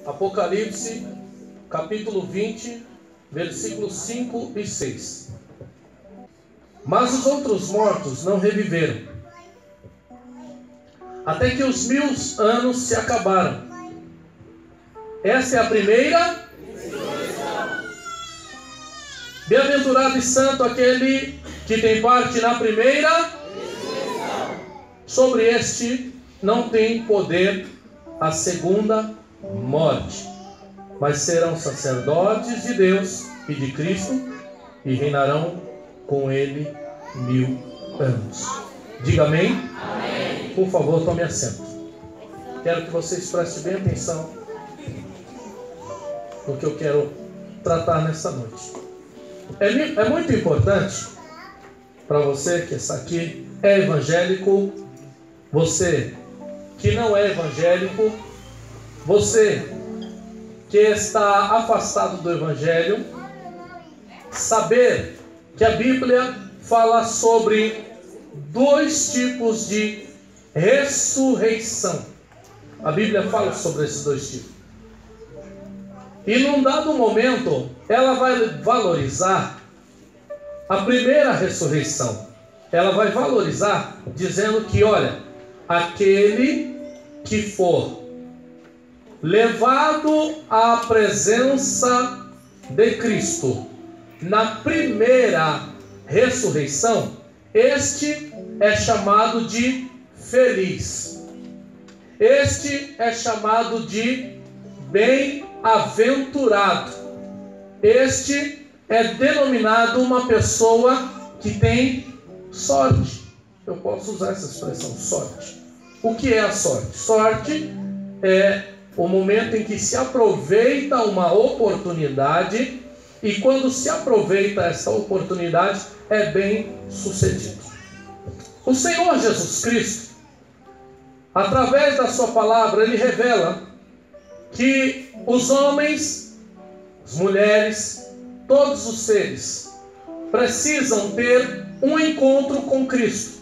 Apocalipse, capítulo 20, versículos 5 e 6. Mas os outros mortos não reviveram, até que os 1000 anos se acabaram. Esta é a primeira. Bem-aventurado e santo aquele que tem parte na primeira. Sobre este não tem poder a segunda morte, mas serão sacerdotes de Deus e de Cristo e reinarão com ele 1000 anos. Diga amém. Amém. Por favor, tome assento. Quero que vocês prestem bem atenção no que eu quero tratar nesta noite. É muito importante para você que está aqui, é evangélico, você que não é evangélico, você que está afastado do evangelho, saber que a Bíblia fala sobre 2 tipos de ressurreição. A Bíblia fala sobre esses 2 tipos. E num dado momento, ela vai valorizar a primeira ressurreição. Ela vai valorizar dizendo que, olha, aquele que for levado à presença de Cristo na primeira ressurreição, este é chamado de feliz. Este é chamado de bem-aventurado. Este é denominado uma pessoa que tem sorte. Eu posso usar essa expressão, sorte. O que é a sorte? Sorte é o momento em que se aproveita uma oportunidade, e quando se aproveita essa oportunidade, é bem sucedido. O Senhor Jesus Cristo, através da sua palavra, Ele revela que os homens, as mulheres, todos os seres precisam ter um encontro com Cristo.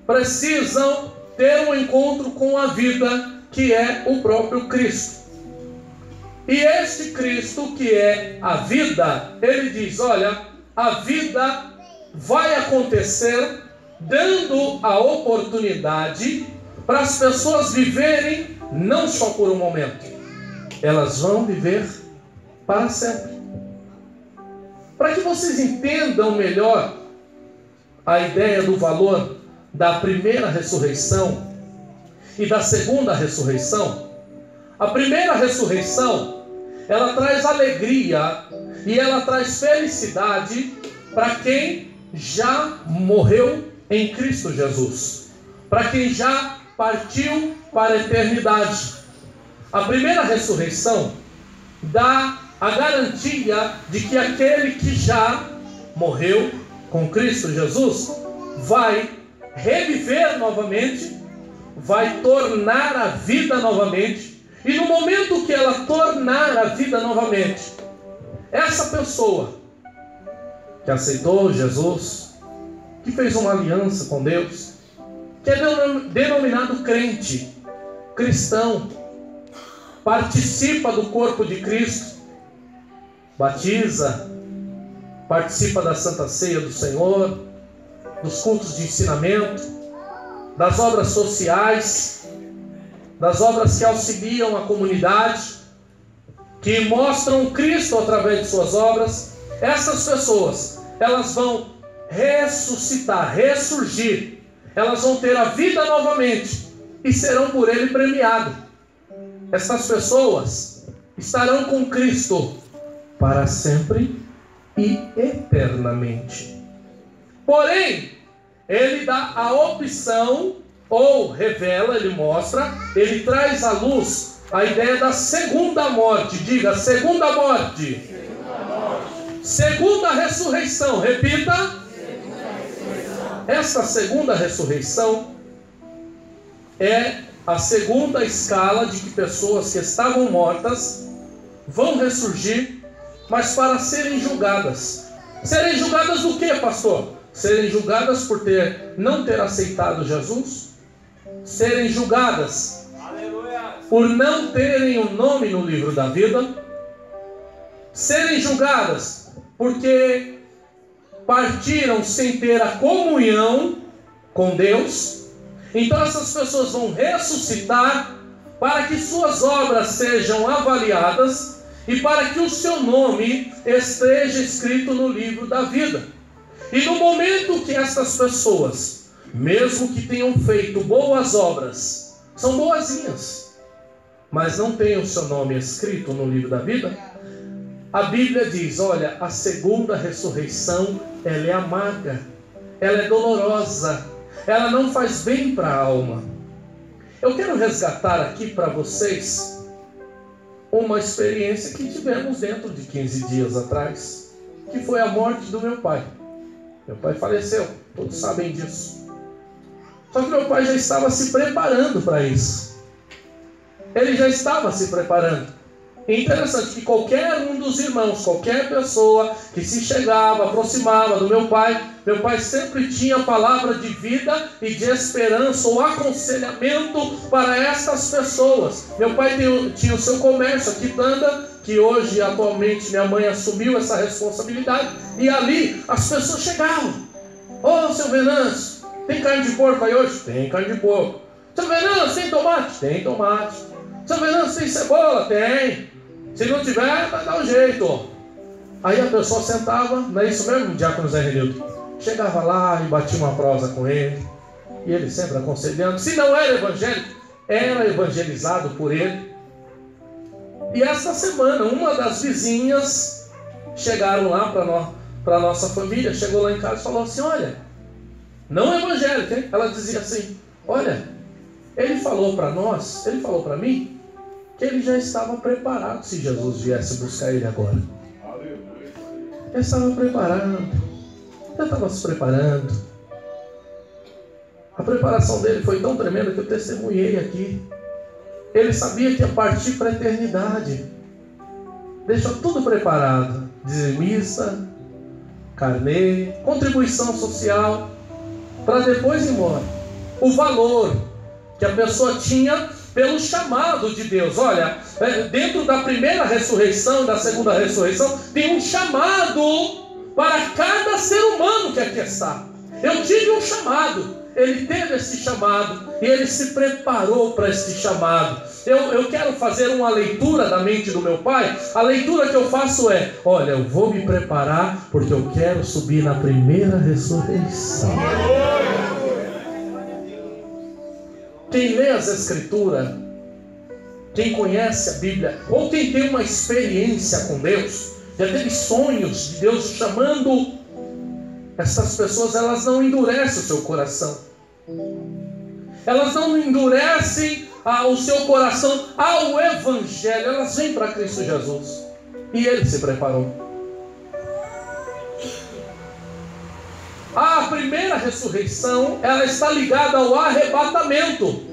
Precisam ter um encontro com a vida que é o próprio Cristo. E este Cristo que é a vida, Ele diz, olha, a vida vai acontecer dando a oportunidade para as pessoas viverem não só por um momento, elas vão viver para sempre. Para que vocês entendam melhor a ideia do valor da primeira ressurreição e da segunda ressurreição, a primeira ressurreição, ela traz alegria e ela traz felicidade para quem já morreu em Cristo Jesus, para quem já partiu para a eternidade. A primeira ressurreição dá a garantia de que aquele que já morreu com Cristo Jesus vai reviver novamente, vai tornar a vida novamente, e no momento que ela tornar a vida novamente, essa pessoa que aceitou Jesus, que fez uma aliança com Deus, que é denominado crente, cristão, participa do corpo de Cristo, batiza, participa da Santa Ceia do Senhor, dos cultos de ensinamento, das obras sociais, das obras que auxiliam a comunidade, que mostram Cristo através de suas obras. Essas pessoas, elas vão ressuscitar, ressurgir, elas vão ter a vida novamente e serão por Ele premiadas. Essas pessoas estarão com Cristo para sempre e eternamente. Porém, Ele dá a opção, ou revela, Ele mostra, Ele traz à luz a ideia da segunda morte. Diga, segunda morte. Segunda ressurreição. Repita. Esta segunda ressurreição é a segunda escala de que pessoas que estavam mortas vão ressurgir, mas para serem julgadas. Serem julgadas do que, pastor? Serem julgadas por não ter aceitado Jesus? Serem julgadas por não terem o nome no livro da vida, serem julgadas porque partiram sem ter a comunhão com Deus. Então essas pessoas vão ressuscitar para que suas obras sejam avaliadas e para que o seu nome esteja escrito no livro da vida. E no momento que essas pessoas, mesmo que tenham feito boas obras, são boazinhas, mas não têm o seu nome escrito no livro da vida, a Bíblia diz, olha, a segunda ressurreição, ela é amarga, ela é dolorosa, ela não faz bem para a alma. Eu quero resgatar aqui para vocês uma experiência que tivemos dentro de 15 dias atrás, que foi a morte do meu pai. Meu pai faleceu, todos sabem disso. Só que meu pai já estava se preparando para isso. Ele já estava se preparando. É interessante que qualquer um dos irmãos, qualquer pessoa que se chegava, aproximava do meu pai sempre tinha palavra de vida e de esperança ou aconselhamento para estas pessoas. Meu pai tinha o seu comércio aqui, Tanda, que hoje, atualmente, minha mãe assumiu essa responsabilidade, e ali as pessoas chegavam. Ô, seu Venâncio, tem carne de porco aí hoje? Tem carne de porco. Seu Venâncio, tem tomate? Tem tomate. Seu Venâncio, tem cebola? Tem. Se não tiver, vai dar um jeito. Aí a pessoa sentava, não é isso mesmo, Diácono Zé Renildo? Chegava lá e batia uma prosa com ele, e ele sempre aconselhando. Se não era evangélico, era evangelizado por ele. E essa semana, uma das vizinhas chegaram lá para a nossa família, chegou lá em casa e falou assim, olha, não evangélica, hein? Ela dizia assim, olha, ele falou para nós, ele falou para mim, que ele já estava preparado se Jesus viesse buscar ele agora. Ele estava preparado, já estava se preparando. A preparação dele foi tão tremenda que eu testemunhei aqui. Ele sabia que ia partir para a eternidade. Deixou tudo preparado. Dizimista, carnê, contribuição social, para depois ir embora. O valor que a pessoa tinha pelo chamado de Deus. Olha, dentro da primeira ressurreição, da segunda ressurreição, tem um chamado para cada ser humano que aqui está. Eu tive um chamado, ele teve esse chamado e ele se preparou para esse chamado. Eu quero fazer uma leitura da mente do meu pai. A leitura que eu faço é, olha, eu vou me preparar porque eu quero subir na primeira ressurreição. Quem lê as Escrituras, quem conhece a Bíblia, ou quem tem uma experiência com Deus, já teve sonhos de Deus chamando, essas pessoas, elas não endurecem o seu coração. Elas não endurecem o seu coração ao Evangelho. Elas vêm para Cristo Jesus. E Ele se preparou. A primeira ressurreição, ela está ligada ao arrebatamento.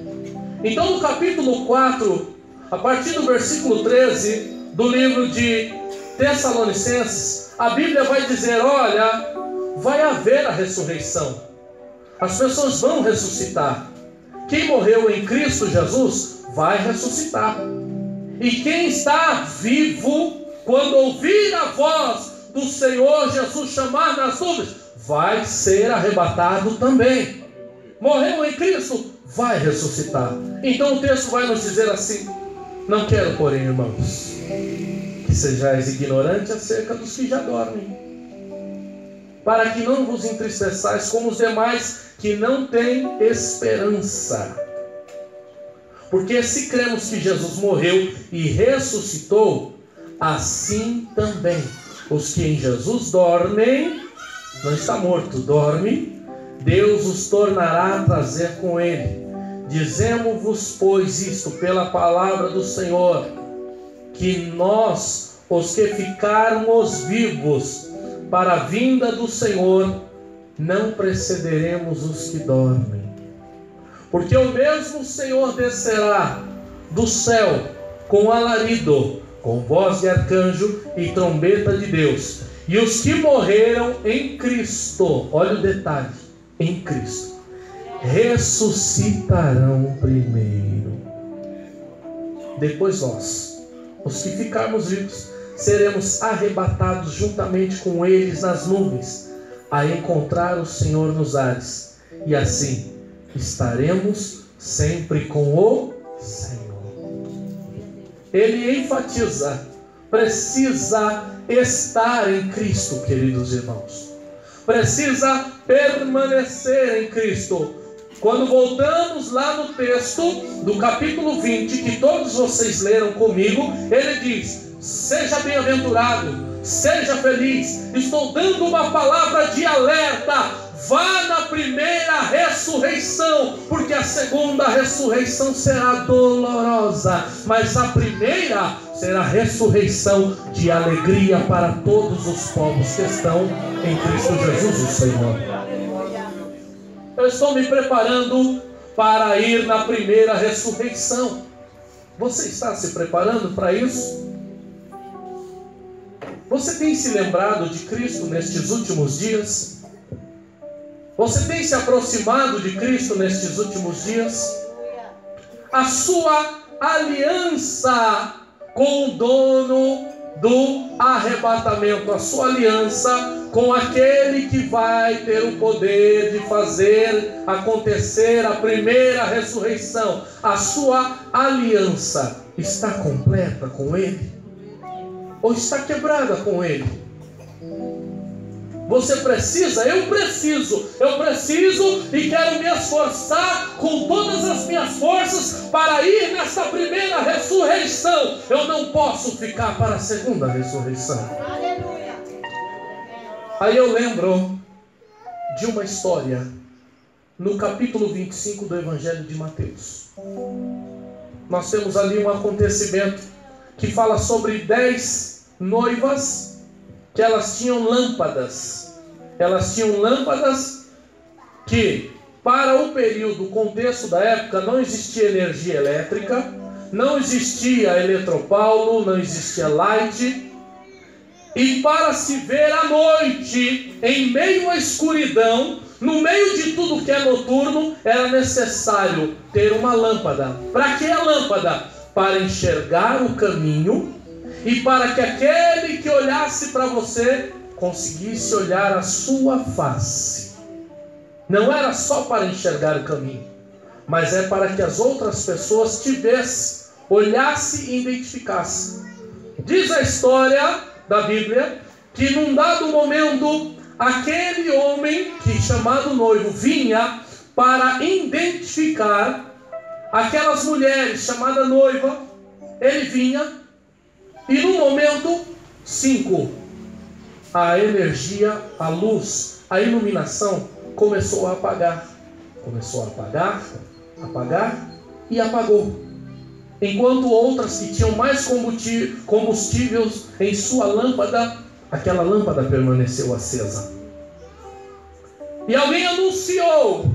Então no capítulo 4, a partir do versículo 13 do livro de Tessalonicenses, a Bíblia vai dizer, olha, vai haver a ressurreição. As pessoas vão ressuscitar. Quem morreu em Cristo Jesus vai ressuscitar. E quem está vivo, quando ouvir a voz do Senhor Jesus chamar nas nuvens, vai ser arrebatado também. Morreu em Cristo, vai ressuscitar. Então o texto vai nos dizer assim: não quero, porém, irmãos, que sejais ignorantes acerca dos que já dormem, para que não vos entristeçais como os demais que não têm esperança. Porque se cremos que Jesus morreu e ressuscitou, assim também os que em Jesus dormem, não está morto, dorme, Deus os tornará a trazer com ele. Dizemos-vos, pois, isto pela palavra do Senhor, que nós, os que ficarmos vivos para a vinda do Senhor, não precederemos os que dormem. Porque o mesmo Senhor descerá do céu com alarido, com voz de arcanjo e trombeta de Deus. E os que morreram em Cristo, olha o detalhe, em Cristo, ressuscitarão primeiro. Depois nós, os que ficarmos vivos, seremos arrebatados juntamente com eles nas nuvens, a encontrar o Senhor nos ares. E assim estaremos sempre com o Senhor. Ele enfatiza, precisa estar em Cristo, queridos irmãos. Precisa permanecer em Cristo. Quando voltamos lá no texto do capítulo 20, que todos vocês leram comigo, ele diz: seja bem-aventurado, seja feliz. Estou dando uma palavra de alerta. Vá na primeira ressurreição, porque a segunda ressurreição será dolorosa, mas a primeira será ressurreição de alegria para todos os povos que estão em Cristo Jesus, o Senhor. Eu estou me preparando para ir na primeira ressurreição. Você está se preparando para isso? Você tem se lembrado de Cristo nestes últimos dias? Você tem se aproximado de Cristo nestes últimos dias? A sua aliança com o dono do arrebatamento, a sua aliança com aquele que vai ter o poder de fazer acontecer a primeira ressurreição, a sua aliança está completa com ele? Ou está quebrada com ele? Você precisa, eu preciso e quero me esforçar com todas as minhas forças para ir nessa primeira ressurreição. Eu não posso ficar para a segunda ressurreição. Aleluia. Aí eu lembro de uma história no capítulo 25 do Evangelho de Mateus. Nós temos ali um acontecimento que fala sobre 10 noivas que elas tinham lâmpadas. Elas tinham lâmpadas que, para o período, o contexto da época, não existia energia elétrica, não existia eletropaulo, não existia light. E para se ver à noite, em meio à escuridão, no meio de tudo que é noturno, era necessário ter uma lâmpada. Para que a lâmpada? Para enxergar o caminho e para que aquele que olhasse para você conseguisse olhar a sua face. Não era só para enxergar o caminho, mas é para que as outras pessoas te vissem, olhassem e identificassem. Diz a história da Bíblia que num dado momento aquele homem, que chamado noivo, vinha para identificar aquelas mulheres chamadas noiva. Ele vinha e no momento 5, a energia, a luz, a iluminação começou a apagar. Começou a apagar, apagar e apagou. Enquanto outras que tinham mais combustíveis em sua lâmpada, aquela lâmpada permaneceu acesa. E alguém anunciou,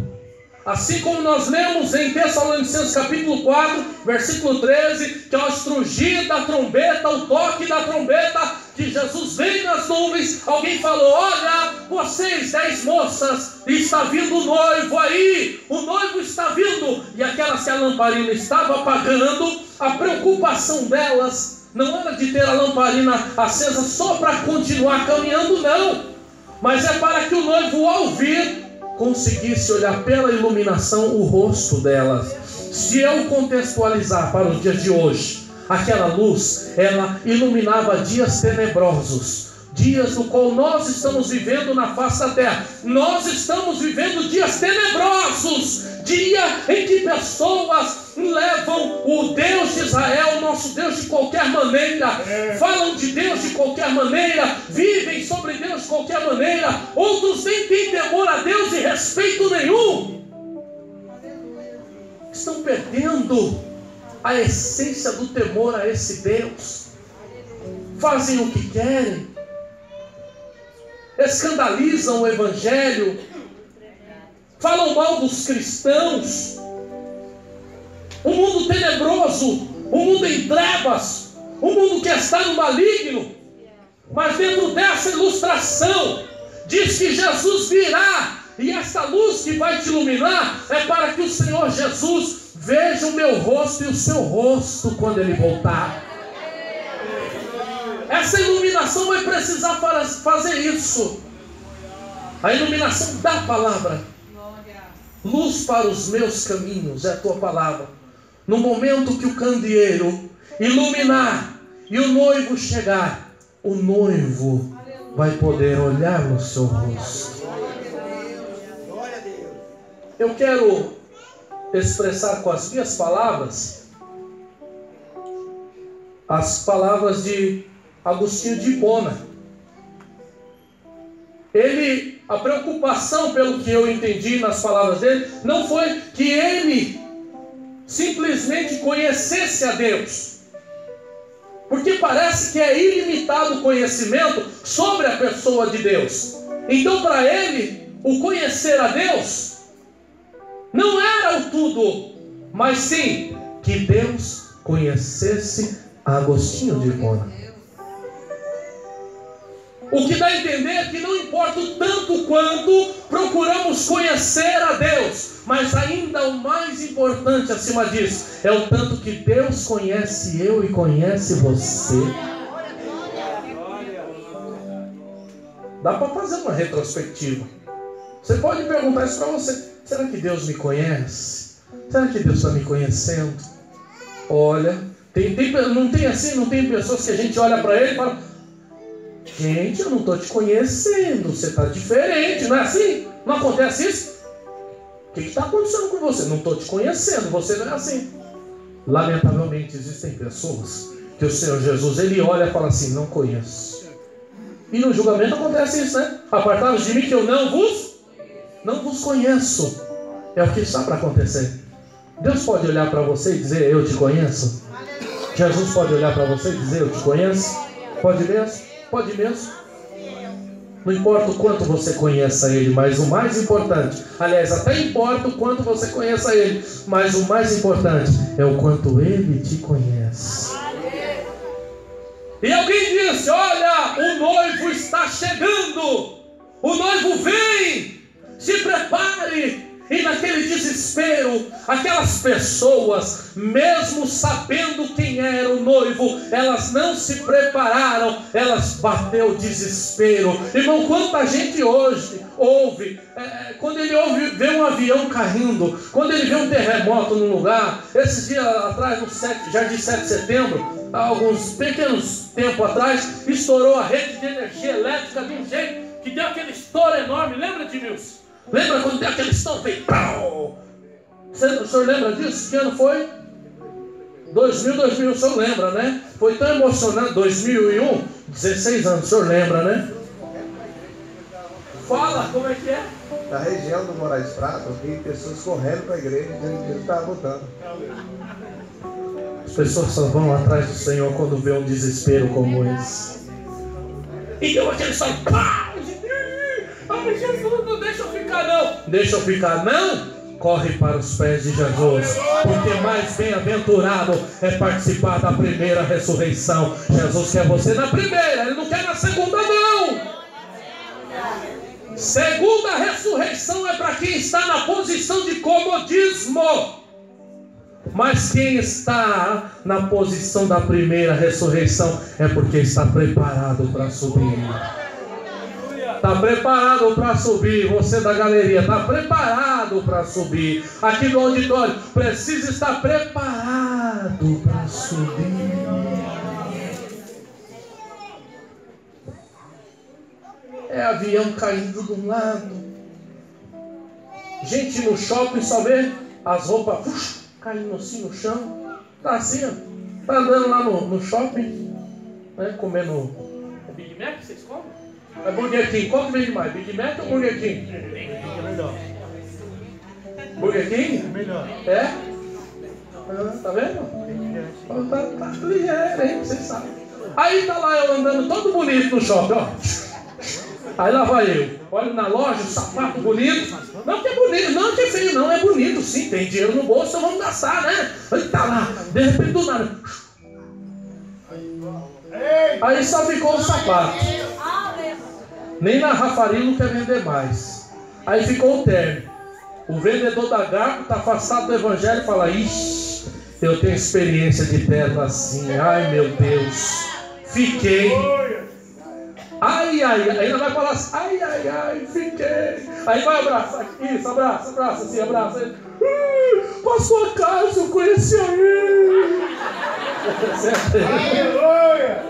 assim como nós lemos em Tessalonicenses capítulo 4, versículo 13, que ao estrugir da trombeta, o toque da trombeta, que Jesus vem nas nuvens, alguém falou: olha, vocês 10 moças, está vindo o noivo aí, o noivo está vindo. E aquelas que a lamparina estava apagando, a preocupação delas não era de ter a lamparina acesa só para continuar caminhando, não, mas é para que o noivo, ao vir, conseguisse olhar pela iluminação o rosto delas. Se eu contextualizar para os dias de hoje, aquela luz, ela iluminava dias tenebrosos, dias no qual nós estamos vivendo na face da terra. Nós estamos vivendo dias tenebrosos, dia em que pessoas levam o Deus de Israel, nosso Deus, de qualquer maneira, falam de Deus de qualquer maneira, vivem sobre Deus de qualquer maneira. Outros nem têm temor a Deus e respeito nenhum. Estão perdendo a essência do temor a esse Deus. Fazem o que querem, escandalizam o Evangelho, falam mal dos cristãos. Um mundo tenebroso, um mundo em trevas, um mundo que está no maligno. Mas dentro dessa ilustração, diz que Jesus virá, e essa luz que vai te iluminar é para que o Senhor Jesus veja o meu rosto e o seu rosto quando Ele voltar. Essa iluminação vai precisar fazer isso. A iluminação da palavra. Luz para os meus caminhos é a tua palavra. No momento que o candeeiro iluminar e o noivo chegar, o noivo vai poder olhar no seu rosto. Eu quero expressar com as minhas palavras as palavras de Agostinho de Hipona. A preocupação, pelo que eu entendi nas palavras dele, não foi que ele simplesmente conhecesse a Deus, porque parece que é ilimitado o conhecimento sobre a pessoa de Deus. Então, para ele, o conhecer a Deus não era o tudo, mas sim que Deus conhecesse Agostinho de Hipona. O que dá a entender é que não importa o tanto quanto procuramos conhecer a Deus, mas ainda o mais importante acima disso é o tanto que Deus conhece eu e conhece você. Dá para fazer uma retrospectiva. Você pode perguntar isso para você: será que Deus me conhece? Será que Deus está me conhecendo? Olha, não tem pessoas que a gente olha para ele e fala: gente, eu não estou te conhecendo, você está diferente, não é assim? Não acontece isso? O que está acontecendo com você? Não estou te conhecendo, você não é assim. Lamentavelmente existem pessoas que o Senhor Jesus, Ele olha e fala assim: não conheço. E no julgamento acontece isso, né? Apartai-vos de mim que eu não vos conheço. É o que está para acontecer. Deus pode olhar para você e dizer: eu te conheço. Jesus pode olhar para você e dizer: eu te conheço. Pode mesmo? Pode mesmo. Não importa o quanto você conheça Ele, mas o mais importante, aliás, até importa o quanto você conheça Ele, mas o mais importante é o quanto Ele te conhece. E alguém disse: olha, o noivo está chegando, o noivo vem, se prepare. E naquele desespero, aquelas pessoas, mesmo sabendo quem era o noivo, elas não se prepararam, elas bateu o desespero. Irmão, quanta gente hoje ouve, quando ele vê um avião caindo, quando ele vê um terremoto num lugar. Esses dias atrás, já de 7 de setembro, há alguns pequenos tempos atrás, estourou a rede de energia elétrica de um jeito que deu aquele estouro enorme. Lembra, Edmilson? Lembra quando deu aquele estouro? O senhor lembra disso? Que ano foi? 2000, o senhor lembra, né? Foi tão emocionante. 2001, 16 anos, o senhor lembra, né? Fala, como é que é? Na região do Moraes Prado, eu vi pessoas correndo para a igreja dizendo que ele estava voltando. As pessoas só vão atrás do Senhor quando vê um desespero como esse. E deu aquele som. Ai, Jesus, não deixa eu ficar não. Deixa eu ficar não? Corre para os pés de Jesus, porque mais bem-aventurado é participar da primeira ressurreição. Jesus quer você na primeira, Ele não quer na segunda não. Segunda ressurreição é para quem está na posição de comodismo. Mas quem está na posição da primeira ressurreição é porque está preparado para subir. Está preparado para subir. Você da galeria está preparado para subir. Aqui no auditório precisa estar preparado para subir. É avião caindo de um lado, gente no shopping só vê as roupas caindo assim no chão. Tá assim, ó. Tá andando lá no shopping, né, comendo. É Big Mac que vocês comem? É Burger King. Qual que vende mais? Big Mac ou Burger King? É melhor. Burger King? É melhor. É? Ah, tá vendo? Tá ligeiro, hein? Vocês sabem. Aí tá lá eu andando todo bonito no shopping, ó. Aí lá vai eu. Olho na loja, sapato bonito. Não que é bonito, não que é feio, não. É bonito, sim. Tem dinheiro no bolso, então vamos gastar, né? Aí tá lá, de repente do nada. Aí só ficou o sapato. Nem na Rafarilo quer vender mais. Aí ficou o terno. O vendedor da garfo está afastado do evangelho e fala: ixi, eu tenho experiência de terra assim. Ai meu Deus, fiquei. Ai, ai, ainda vai falar assim: ai, ai, ai, fiquei. Aí vai abraçar, isso, abraça, assim, abraça. Passou a casa, eu conheci aí. Aleluia!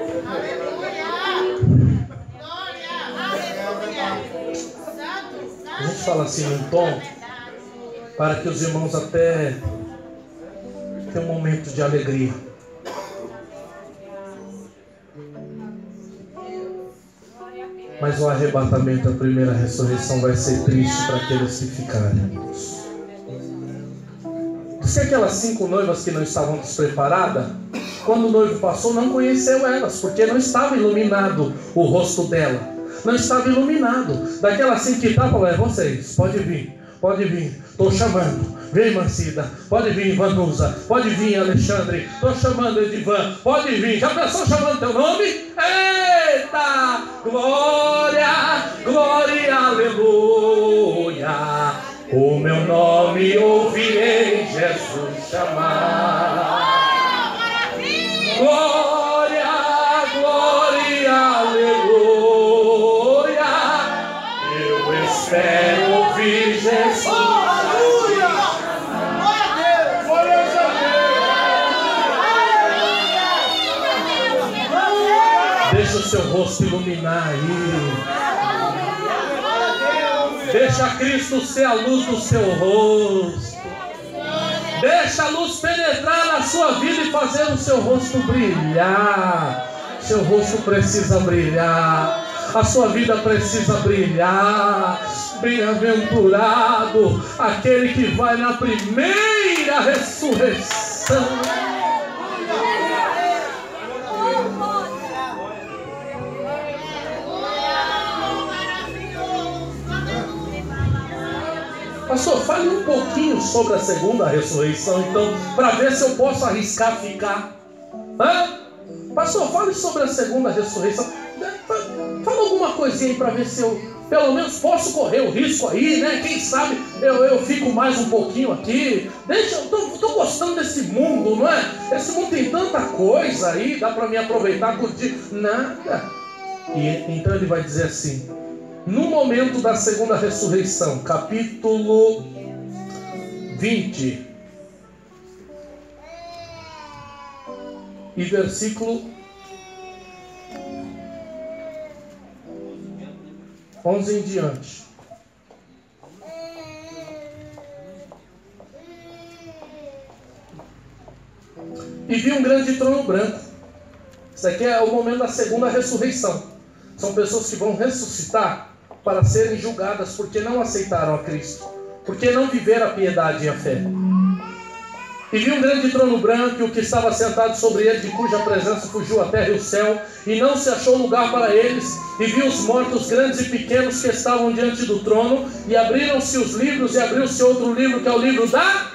A gente fala assim num tom para que os irmãos até tenham um momento de alegria. Mas o arrebatamento, a primeira ressurreição, vai ser triste para aqueles que ficarem. Diz que aquelas 5 noivas que não estavam despreparadas, quando o noivo passou, não conheceu elas, porque não estava iluminado o rosto dela. Não estava iluminado. Daquelas 5 que estavam, falou: é vocês, pode vir, estou chamando. Vem, Mancida, pode vir, Vanusa, pode vir, Alexandre, estou chamando Edivan, pode vir. Já pensou chamando teu nome? Eita, glória, glória, aleluia. O meu nome ouvirei Jesus chamar. Glória, glória, aleluia. Eu espero ouvir Jesus. Deixa o seu rosto iluminar aí. Deixa Cristo ser a luz do seu rosto. Deixa a luz penetrar na sua vida e fazer o seu rosto brilhar. Seu rosto precisa brilhar. A sua vida precisa brilhar. Bem-aventurado aquele que vai na primeira ressurreição. Pastor, fale um pouquinho sobre a segunda ressurreição, então, para ver se eu posso arriscar ficar. Pastor, fale sobre a segunda ressurreição. Fala alguma coisinha aí para ver se eu, pelo menos, posso correr o risco aí, né? Quem sabe eu fico mais um pouquinho aqui. Deixa, eu estou gostando desse mundo, não é? Esse mundo tem tanta coisa aí, dá para me aproveitar, curtir. Nada. E então ele vai dizer assim: no momento da segunda ressurreição, capítulo 20 e versículo 11 em diante. E vi um grande trono branco. Isso aqui é o momento da segunda ressurreição. São pessoas que vão ressuscitar para serem julgadas porque não aceitaram a Cristo, porque não viveram a piedade e a fé. E vi um grande trono branco e o que estava sentado sobre ele, de cuja presença fugiu a terra e o céu, e não se achou lugar para eles. E vi os mortos grandes e pequenos que estavam diante do trono, e abriram-se os livros, e abriu-se outro livro, que é o livro da...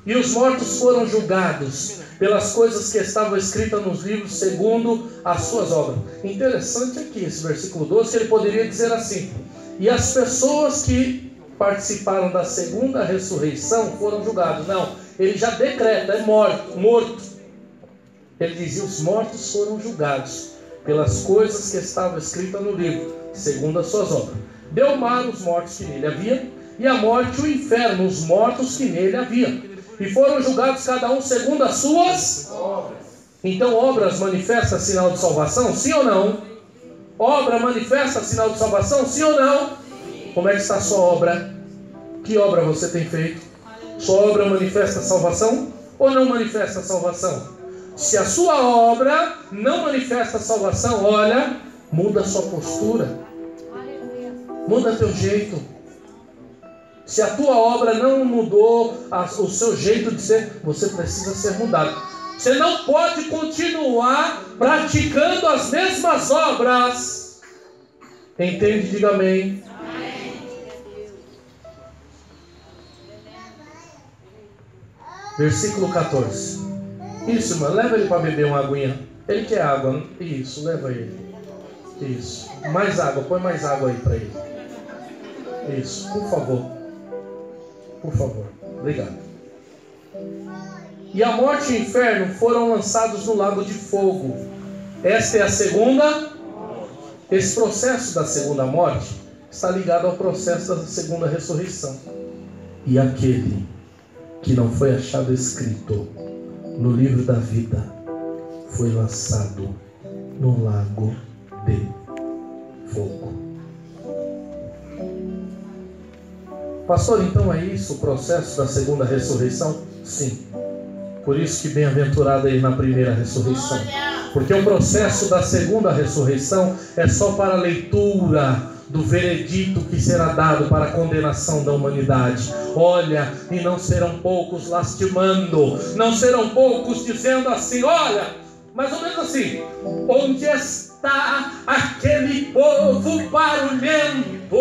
E os mortos foram julgados pelas coisas que estavam escritas nos livros segundo as suas obras. Interessante aqui esse versículo 12, que ele poderia dizer assim: e as pessoas que participaram da segunda ressurreição foram julgados. Não, ele já decreta, é morto. Ele dizia: os mortos foram julgados pelas coisas que estavam escritas no livro, segundo as suas obras. Deu mar os mortos que nele havia, e a morte o inferno, os mortos que nele havia. E foram julgados cada um segundo as suas obras. Então, obras manifesta sinal de salvação? Sim ou não? Obra manifesta sinal de salvação? Sim ou não? Como é que está a sua obra? Que obra você tem feito? Sua obra manifesta salvação ou não manifesta salvação? Se a sua obra não manifesta salvação, olha, muda a sua postura. Muda teu jeito. Se a tua obra não mudou o seu jeito de ser, você precisa ser mudado. Você não pode continuar praticando as mesmas obras. Entende? Diga amém. Versículo 14. Isso, irmão, leva ele para beber uma aguinha. Ele quer água. Isso, leva ele. Isso. Mais água, põe mais água aí para ele. Isso, por favor. por favor. Obrigado. E a morte e o inferno foram lançados no lago de fogo. Esta é a segunda. Esse processo da segunda morte está ligado ao processo da segunda ressurreição. E aquele que não foi achado escrito no livro da vida foi lançado no lago de fogo. Pastor, então é isso o processo da segunda ressurreição? Sim. Por isso que bem-aventurado aí na primeira ressurreição. Porque o processo da segunda ressurreição é só para a leitura do veredito que será dado para a condenação da humanidade. Olha, e não serão poucos lastimando, não serão poucos dizendo assim, olha, mais ou menos assim, onde está aquele povo barulhento?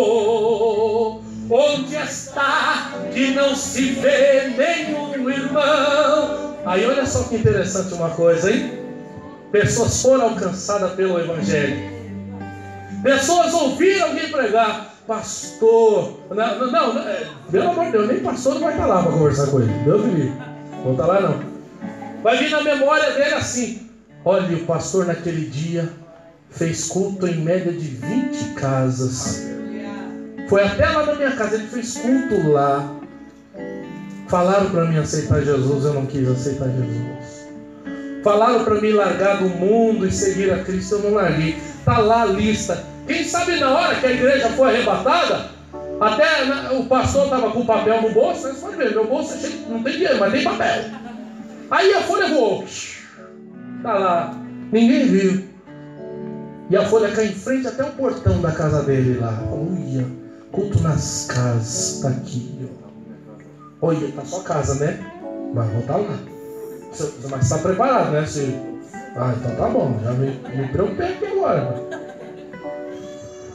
Onde está que não se vê nenhum irmão? Aí olha só que interessante uma coisa, hein? Pessoas foram alcançadas pelo Evangelho. Pessoas ouviram alguém pregar. Pastor, não, pelo amor de Deus, nem pastor não vai estar lá para conversar com ele. Deus me livre. Não está lá não. Vai vir na memória dele assim. Olha, o pastor naquele dia fez culto em média de 20 casas. Foi até lá na minha casa, ele fez culto lá. Falaram para mim aceitar Jesus, eu não quis aceitar Jesus. Falaram para mim largar do mundo e seguir a Cristo, eu não larguei. Está lá a lista. Quem sabe na hora que a igreja foi arrebatada, até o pastor estava com papel no bolso, né? Você pode ver, meu bolso é cheio, não tem dinheiro, mas tem papel. Aí a folha voou. Está lá, ninguém viu. E a folha cai em frente até o portão da casa dele lá. Olha, culto nas casas, está aqui. Ó. Olha, está sua casa, né? Mas vou estar lá. Mas está preparado, né? Então tá bom, já me preocupei aqui agora.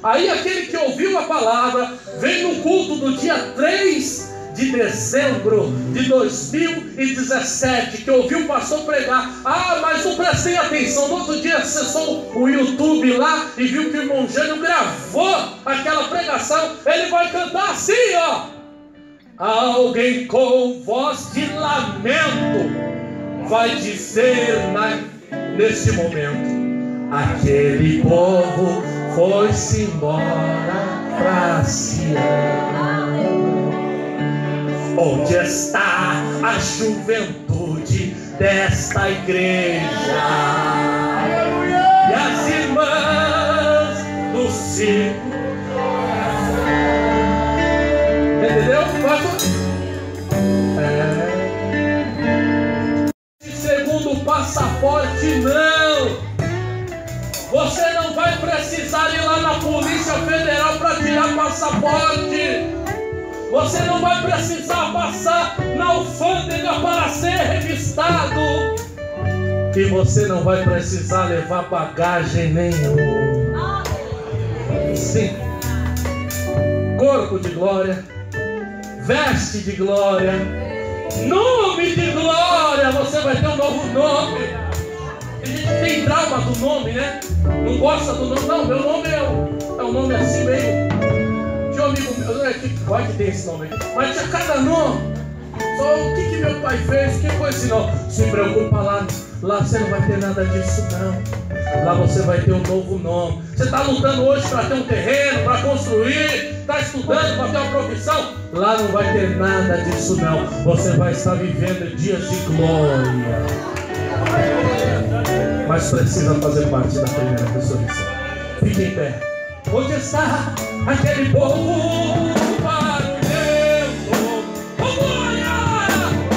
Aí aquele que ouviu a palavra vem no culto do dia 3 de dezembro de 2017, que ouviu o pastor pregar. Mas não prestei atenção. No outro dia acessou o YouTube lá e viu que o irmão Jânio gravou aquela pregação. Ele vai cantar assim, ó. Alguém com voz de lamento vai dizer neste momento: aquele povo foi-se embora para Sião. Onde está a juventude desta igreja? E as irmãs do circo? Entendeu? Segundo passaporte, não. Você não vai precisar ir lá na Polícia Federal para tirar passaporte. Você não vai precisar passar na alfândega para ser revistado. E você não vai precisar levar bagagem nenhuma. Sim. Corpo de glória, veste de glória, nome de glória. Você vai ter um novo nome. A gente tem trauma do nome, né? Não gosta do nome. Não, meu nome é um nome assim meio... Tinha um amigo meu, vai que tem esse nome aqui, mas tinha cada nome. Só o que meu pai fez, que foi esse nome? Se preocupa lá você não vai ter nada disso não. Lá você vai ter um novo nome. Você está lutando hoje para ter um terreno, para construir, está estudando para ter uma profissão. Lá não vai ter nada disso não. Você vai estar vivendo dias de glória. Mas precisa fazer parte da primeira ressurreição. Fique em pé. Onde está aquele povo barulhento? Oh, glória!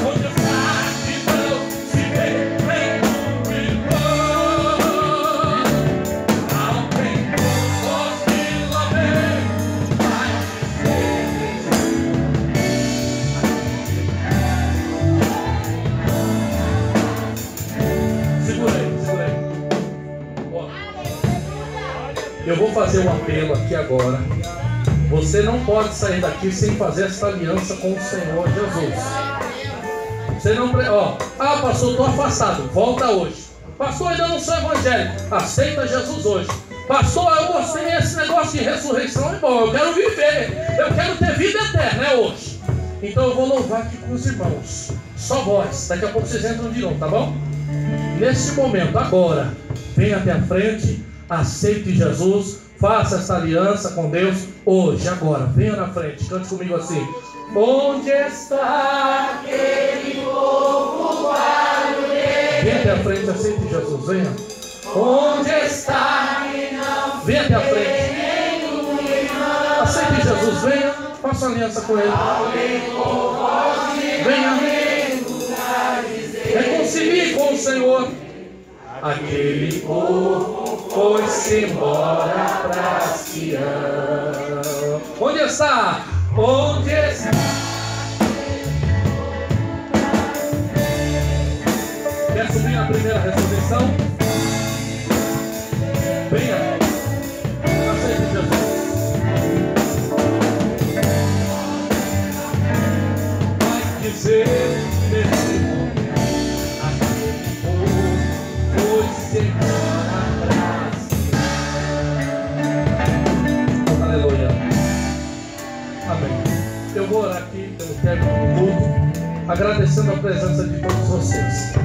Onde está que não se vê nenhum irmão? Alguém com voz de lamento vai dizer. Segura aí. Eu vou fazer um apelo aqui agora. Você não pode sair daqui sem fazer essa aliança com o Senhor Jesus. Você não... pastor, estou afastado. Volta hoje. Pastor, ainda não sou evangélico. Aceita Jesus hoje. Pastor, eu gostei desse negócio de ressurreição. É bom, eu quero viver. Eu quero ter vida eterna, hoje. Então eu vou louvar aqui com os irmãos. Só voz. Daqui a pouco vocês entram de novo, tá bom? Nesse momento, agora, venha até a frente, aceite Jesus, faça essa aliança com Deus hoje, agora. Venha na frente, cante comigo assim. Onde está aquele povo barulhento? Venha até a frente, aceite Jesus, venha. Onde está? Venha até a frente. Aceite Jesus, venha. Faça aliança com Ele. Venha. Reconcilie com o Senhor. Aquele povo foi-se embora para Sião. Onde está? Onde está? Quer subir na primeira ressurreição? Venha. Aceite Jesus. Vai dizer nesse momento: aquele povo foi-se embora para Sião. Aleluia. Amém. Eu vou orar aqui pelo término do culto, agradecendo a presença de todos vocês.